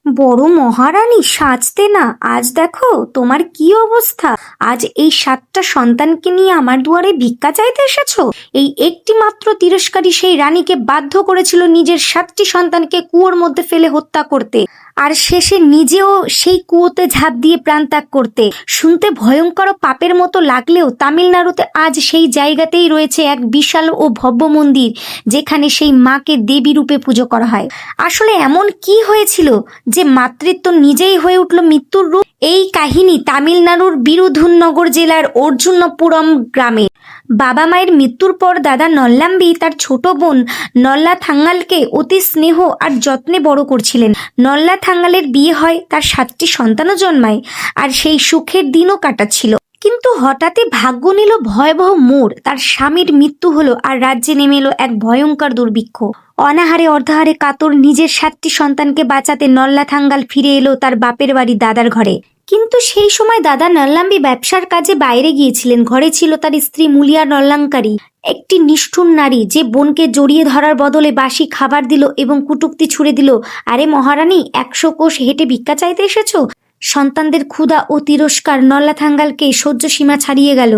বড় মহারানী সাজতে না, আজ দেখো তোমার কি অবস্থা। আজ এই 7টা সন্তানকে নিয়ে আমার দুয়ারে ভিক্ষা চাইতে এসেছো। এই একটি মাত্র তিরস্কারী সেই রানীকে বাধ্য করেছিল নিজের 7টি সন্তানকে কুয়োর মধ্যে ফেলে হত্যা করতে, আর শেষে নিজেও সেই কুয়োতে ঝাঁপ দিয়ে প্রাণত্যাগ করতে। শুনতে ভয়ঙ্কর ও পাপের মতো লাগলেও তামিলনাড়ুতে আজ সেই জায়গাতেই রয়েছে এক বিশাল ও ভব্য মন্দির, যেখানে সেই মাকে দেবী রূপে পুজো করা হয়। আসলে এমন কি হয়েছিল যে মাতৃত্ব নিজেই হয়ে উঠল মৃত্যুর রূপ? এই কাহিনী তামিলনাড়ুর বিরুধুনগর জেলার অর্জুনপুরম গ্রামে। বাবা মায়ের মৃত্যুর পর দাদা নল্লাম্বি তার ছোট বোন নল্লা থাঙ্গালকে অতি স্নেহ আর যত্নে বড় করছিলেন। নল্লা থাঙ্গালের বিয়ে হয়, তার 7টি সন্তানও জন্মায়, আর সেই সুখের দিনও কাটাচ্ছিল। কিন্তু হঠাৎই ভাগ্য নিল ভয়াবহ মোড়। তার স্বামীর মৃত্যু হলো, আর রাজ্যে নেমে এলো এক ভয়ঙ্কর দুর্ভিক্ষ। অনাহারে অর্ধাহারে কাতর নিজের 7টি সন্তানকে বাঁচাতে নল্লা থাঙ্গাল ফিরে এলো তার বাপের বাড়ি দাদার ঘরে। কিন্তু সেই সময় দাদা নল্লাম্বি ব্যবসার কাজে বাইরে গিয়েছিলেন। ঘরে ছিল তার স্ত্রী মুলিয়া নল্লাঙ্কারী, একটি নিষ্ঠুর নারী, যে বোনকে জড়িয়ে ধরার বদলে বাসি খাবার দিল এবং কুটুক্তি ছুড়ে দিল। আরে মহারানী, 100 কোষ হেঁটে ভিক্ষা চাইতে এসেছো? সন্তানদের ক্ষুধা ও তিরস্কার নল্লা থাঙ্গালকে সহ্য সীমা ছাড়িয়ে গেল।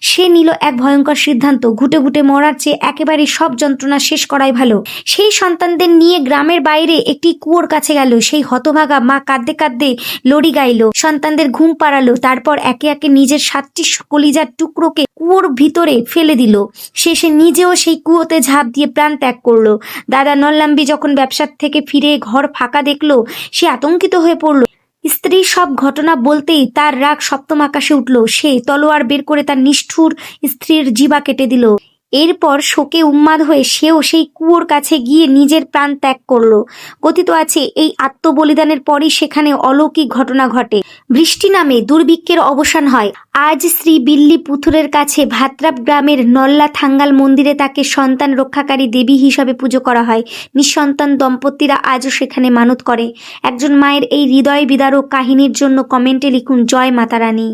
সে নিল এক ভয়ঙ্কর সিদ্ধান্ত, ঘুটে ঘুটে মরার চেয়ে একেবারে সব যন্ত্রণা শেষ করাই ভালো। সেই সন্তানদের নিয়ে গ্রামের বাইরে একটি কুয়োর কাছে গেল। সেই হতভাগা মা কাঁদতে কাঁদতে লড়ি গাইল, সন্তানদের ঘুম পাড়ালো, তারপর একে একে নিজের 7টি কলিজার টুকরোকে কুয়োর ভিতরে ফেলে দিল। শেষে নিজেও সেই কুয়োতে ঝাঁপ দিয়ে প্রাণ ত্যাগ করলো। দাদা নল্লাম্বি যখন ব্যবসার থেকে ফিরে ঘর ফাঁকা দেখলো, সে আতঙ্কিত হয়ে পড়লো। স্ত্রীর সব ঘটনা বলতেই তার রাগ সপ্তম আকাশে উঠল। সে তলোয়ার বের করে তার নিষ্ঠুর স্ত্রীর জিবা কেটে দিল। এরপর শোকে উন্মাদ হয়ে সেও সেই কুয়োর কাছে গিয়ে নিজের প্রাণ ত্যাগ করলো। কথিত আছে এই আত্মবলিদানের পরই সেখানে অলৌকিক ঘটনা ঘটে, বৃষ্টি নামে, দুর্ভিক্ষের অবসান হয়। আজ শ্রী বিল্লি পুথুরের কাছে ভাত্রাপ গ্রামের নল্লা থাঙ্গাল মন্দিরে তাকে সন্তান রক্ষাকারী দেবী হিসাবে পুজো করা হয়। নিঃসন্তান দম্পতিরা আজও সেখানে মানত করে। একজন মায়ের এই হৃদয় বিদারক কাহিনীর জন্য কমেন্টে লিখুন জয় মাতা রানী।